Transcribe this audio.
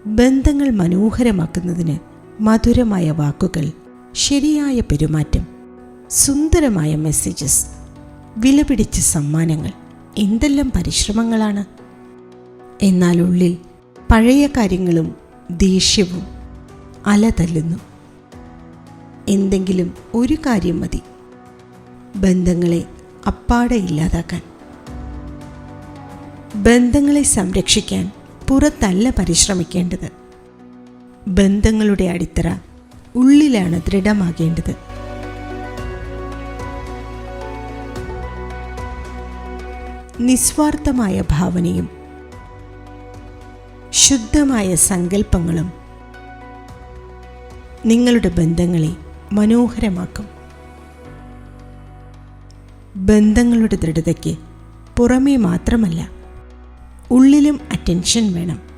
ബന്ധങ്ങൾ മനോഹരമാക്കുന്നതിന് മധുരമായ വാക്കുകൾ, ശരിയായ പെരുമാറ്റം, സുന്ദരമായ മെസ്സേജസ്, വിലപിടിച്ച സമ്മാനങ്ങൾ, എന്തെല്ലാം പരിശ്രമങ്ങളാണ്. എന്നാൽ ഉള്ളിൽ പഴയ കാര്യങ്ങളും ദേഷ്യവും അലതല്ലുന്നു. എന്തെങ്കിലും ഒരു കാര്യം മതി ബന്ധങ്ങളെ അപ്പാടെ ഇല്ലാതാക്കാൻ. ബന്ധങ്ങളെ സംരക്ഷിക്കാൻ പുറത്തല്ല പരിശ്രമിക്കേണ്ടത്. ബന്ധങ്ങളുടെ അടിത്തറ ഉള്ളിലാണ് ദൃഢമാകേണ്ടത്. നിസ്വാർത്ഥമായ ഭാവനയും ശുദ്ധമായ സങ്കല്പങ്ങളും നിങ്ങളുടെ ബന്ധങ്ങളെ മനോഹരമാക്കും. ബന്ധങ്ങളുടെ ദൃഢതയ്ക്ക് പുറമേ മാത്രമല്ല, ഉള്ളിലും അറ്റൻഷൻ വേണം.